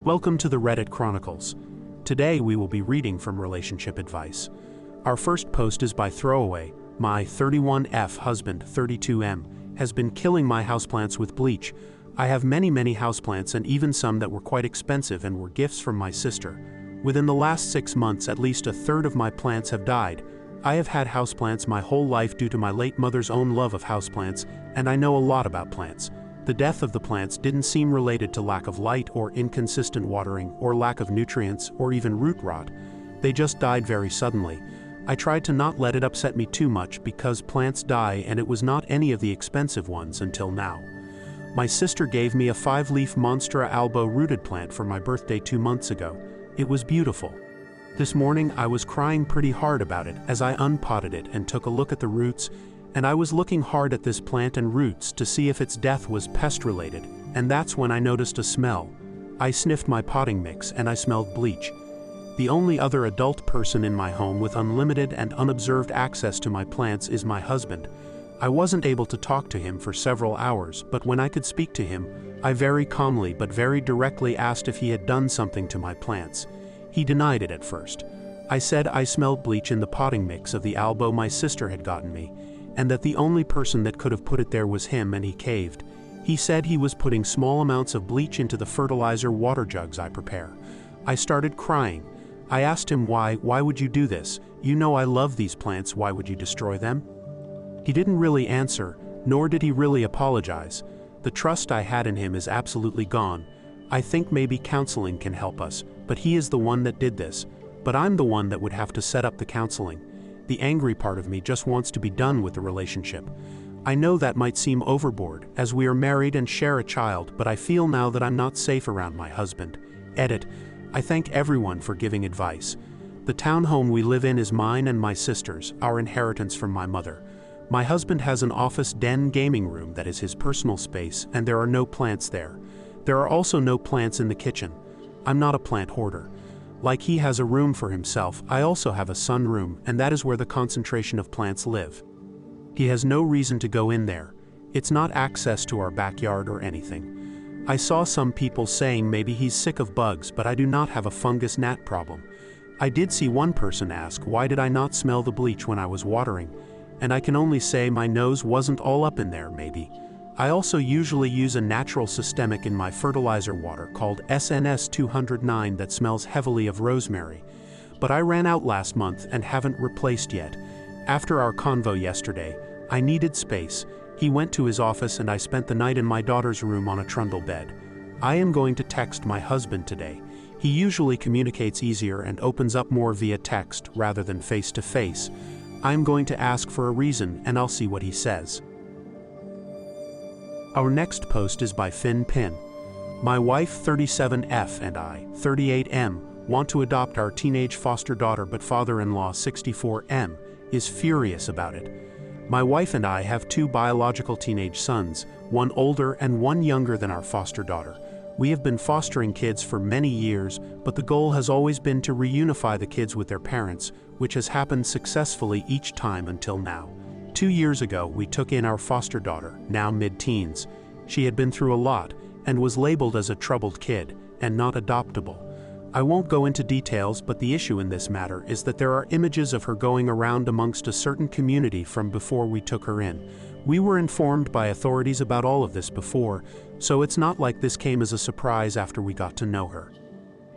Welcome to the Reddit Chronicles. Today we will be reading from relationship advice. Our first post is by Throwaway. My 31F husband, 32M, has been killing my houseplants with bleach. I have many houseplants and even some that were quite expensive and were gifts from my sister. Within the last 6 months, at least a third of my plants have died. I have had houseplants my whole life due to my late mother's own love of houseplants, and I know a lot about plants. The death of the plants didn't seem related to lack of light or inconsistent watering or lack of nutrients or even root rot. They just died very suddenly. I tried to not let it upset me too much because plants die and it was not any of the expensive ones until now. My sister gave me a 5-leaf Monstera albo rooted plant for my birthday 2 months ago. It was beautiful. This morning I was crying pretty hard about it as I unpotted it and took a look at the roots, and I was looking hard at this plant and roots to see if its death was pest-related, and that's when I noticed a smell. I sniffed my potting mix and I smelled bleach. The only other adult person in my home with unlimited and unobserved access to my plants is my husband. I wasn't able to talk to him for several hours, but when I could speak to him, I very calmly but very directly asked if he had done something to my plants. He denied it at first. I said I smelled bleach in the potting mix of the albo my sister had gotten me, and that the only person that could have put it there was him, and he caved. He said he was putting small amounts of bleach into the fertilizer water jugs I prepare. I started crying. I asked him why would you do this? You know I love these plants, why would you destroy them? He didn't really answer, nor did he really apologize. The trust I had in him is absolutely gone. I think maybe counseling can help us, but he is the one that did this. But I'm the one that would have to set up the counseling. The angry part of me just wants to be done with the relationship. I know that might seem overboard, as we are married and share a child, but I feel now that I'm not safe around my husband. Edit. I thank everyone for giving advice. The townhome we live in is mine and my sister's, our inheritance from my mother. My husband has an office den gaming room that is his personal space, and there are no plants there. There are also no plants in the kitchen. I'm not a plant hoarder. Like he has a room for himself, I also have a sunroom, and that is where the concentration of plants live. He has no reason to go in there. It's not access to our backyard or anything. I saw some people saying maybe he's sick of bugs, but I do not have a fungus gnat problem. I did see one person ask why did I not smell the bleach when I was watering, and I can only say my nose wasn't all up in there maybe. I also usually use a natural systemic in my fertilizer water called SNS 209 that smells heavily of rosemary. But I ran out last month and haven't replaced yet. After our convo yesterday, I needed space. He went to his office and I spent the night in my daughter's room on a trundle bed. I am going to text my husband today. He usually communicates easier and opens up more via text rather than face-to-face. I'm going to ask for a reason and I'll see what he says. Our next post is by Finn Pin. My wife 37F and I, 38M, want to adopt our teenage foster daughter, but father-in-law 64M is furious about it. My wife and I have 2 biological teenage sons, one older and one younger than our foster daughter. We have been fostering kids for many years, but the goal has always been to reunify the kids with their parents, which has happened successfully each time until now. 2 years ago, we took in our foster daughter, now mid-teens. She had been through a lot and was labeled as a troubled kid and not adoptable. I won't go into details, but the issue in this matter is that there are images of her going around amongst a certain community from before we took her in. We were informed by authorities about all of this before, so it's not like this came as a surprise after we got to know her.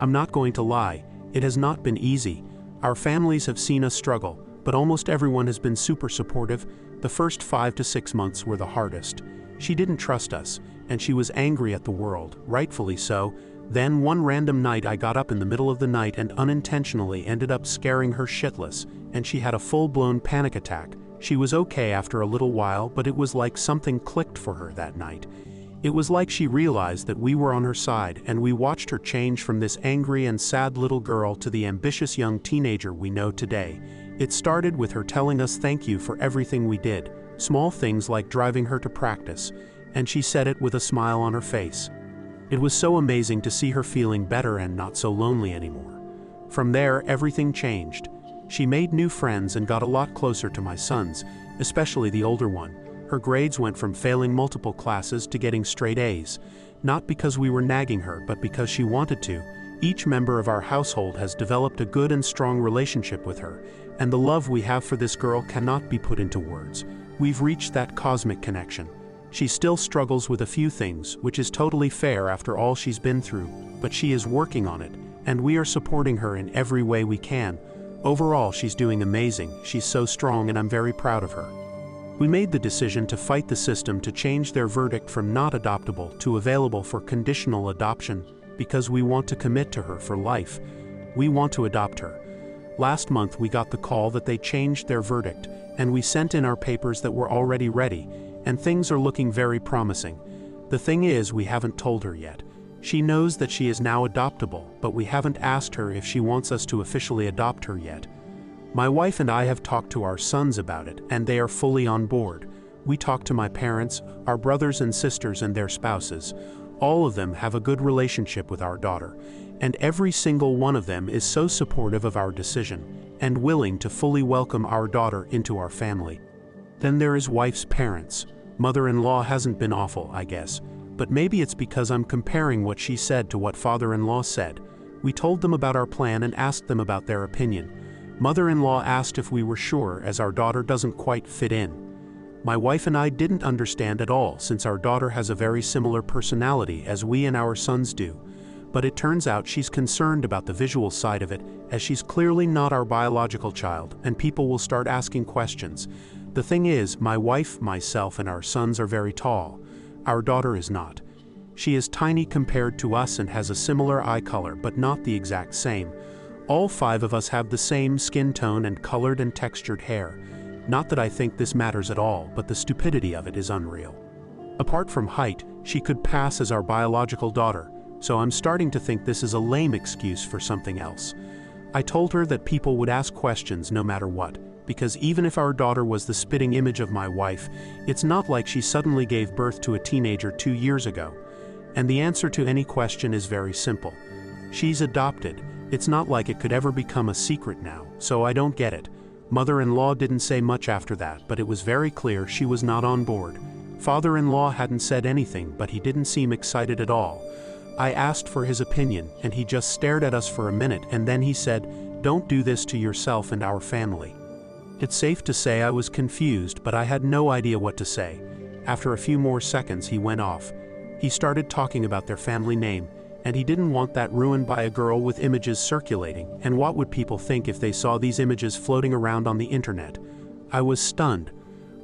I'm not going to lie, it has not been easy. Our families have seen us struggle, but almost everyone has been super supportive. The first 5 to 6 months were the hardest. She didn't trust us, and she was angry at the world, rightfully so. Then one random night I got up in the middle of the night and unintentionally ended up scaring her shitless, and she had a full-blown panic attack. She was okay after a little while, but it was like something clicked for her that night. It was like she realized that we were on her side, and we watched her change from this angry and sad little girl to the ambitious young teenager we know today. It started with her telling us thank you for everything we did, small things like driving her to practice, and she said it with a smile on her face. It was so amazing to see her feeling better and not so lonely anymore. From there, everything changed. She made new friends and got a lot closer to my sons, especially the older one. Her grades went from failing multiple classes to getting straight A's. not because we were nagging her, but because she wanted to. Each member of our household has developed a good and strong relationship with her, and the love we have for this girl cannot be put into words. We've reached that cosmic connection. She still struggles with a few things, which is totally fair after all she's been through, but she is working on it, and we are supporting her in every way we can. Overall, she's doing amazing. She's so strong, and I'm very proud of her. We made the decision to fight the system to change their verdict from not adoptable to available for conditional adoption because we want to commit to her for life. We want to adopt her. Last month we got the call that they changed their verdict, and we sent in our papers that were already ready, and things are looking very promising. The thing is, we haven't told her yet. She knows that she is now adoptable, but we haven't asked her if she wants us to officially adopt her yet. My wife and I have talked to our sons about it, and they are fully on board. We talked to my parents, our brothers and sisters and their spouses. All of them have a good relationship with our daughter, and every single one of them is so supportive of our decision and willing to fully welcome our daughter into our family. Then there is wife's parents. Mother-in-law hasn't been awful, I guess, but maybe it's because I'm comparing what she said to what father-in-law said. We told them about our plan and asked them about their opinion. Mother-in-law asked if we were sure, as our daughter doesn't quite fit in. My wife and I didn't understand at all, since our daughter has a very similar personality as we and our sons do. But it turns out she's concerned about the visual side of it, as she's clearly not our biological child, and people will start asking questions. The thing is, my wife, myself, and our sons are very tall. Our daughter is not. She is tiny compared to us and has a similar eye color, but not the exact same. All 5 of us have the same skin tone and colored and textured hair. Not that I think this matters at all, but the stupidity of it is unreal. Apart from height, she could pass as our biological daughter, so I'm starting to think this is a lame excuse for something else. I told her that people would ask questions no matter what, because even if our daughter was the spitting image of my wife, it's not like she suddenly gave birth to a teenager 2 years ago. And the answer to any question is very simple. She's adopted. It's not like it could ever become a secret now, so I don't get it. Mother-in-law didn't say much after that, but it was very clear she was not on board. Father-in-law hadn't said anything, but he didn't seem excited at all. I asked for his opinion, and he just stared at us for a minute, and then he said, "Don't do this to yourself and our family." It's safe to say I was confused, but I had no idea what to say. After a few more seconds, he went off. He started talking about their family name, and he didn't want that ruined by a girl with images circulating, and what would people think if they saw these images floating around on the internet? I was stunned.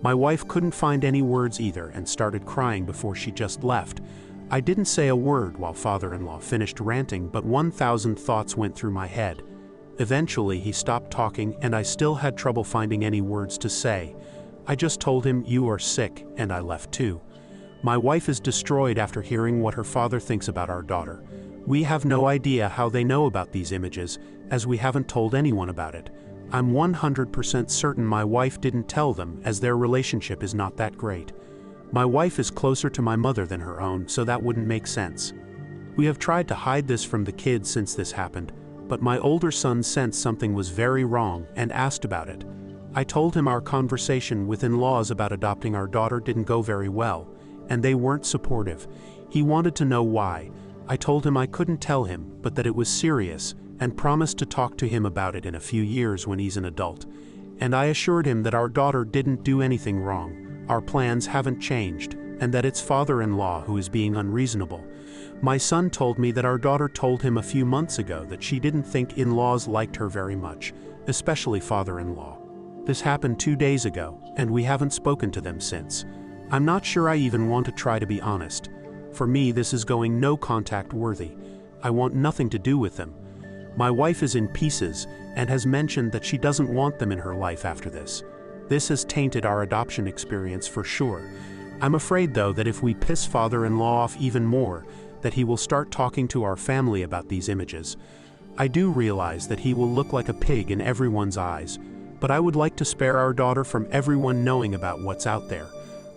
My wife couldn't find any words either and started crying before she just left. I didn't say a word while father-in-law finished ranting, but 1,000 thoughts went through my head. Eventually he stopped talking, and I still had trouble finding any words to say. I just told him, "You are sick," and I left too. My wife is destroyed after hearing what her father thinks about our daughter. We have no idea how they know about these images, as we haven't told anyone about it. I'm 100% certain my wife didn't tell them, as their relationship is not that great. My wife is closer to my mother than her own, so that wouldn't make sense. We have tried to hide this from the kids since this happened, but my older son sensed something was very wrong and asked about it. I told him our conversation with in-laws about adopting our daughter didn't go very well, and they weren't supportive. He wanted to know why. I told him I couldn't tell him, but that it was serious, and promised to talk to him about it in a few years when he's an adult. And I assured him that our daughter didn't do anything wrong, our plans haven't changed, and that it's father-in-law who is being unreasonable. My son told me that our daughter told him a few months ago that she didn't think in-laws liked her very much, especially father-in-law. This happened 2 days ago, and we haven't spoken to them since. I'm not sure I even want to try to be honest. For me, this is going no contact worthy. I want nothing to do with them. My wife is in pieces and has mentioned that she doesn't want them in her life after this. This has tainted our adoption experience for sure. I'm afraid though that if we piss father-in-law off even more, that he will start talking to our family about these images. I do realize that he will look like a pig in everyone's eyes, but I would like to spare our daughter from everyone knowing about what's out there.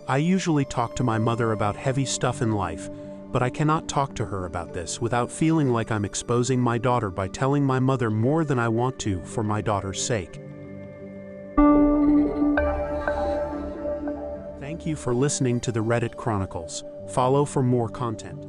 I usually talk to my mother about heavy stuff in life, but I cannot talk to her about this without feeling like I'm exposing my daughter by telling my mother more than I want to for my daughter's sake. Thank you for listening to the Reddit Chronicles. Follow for more content.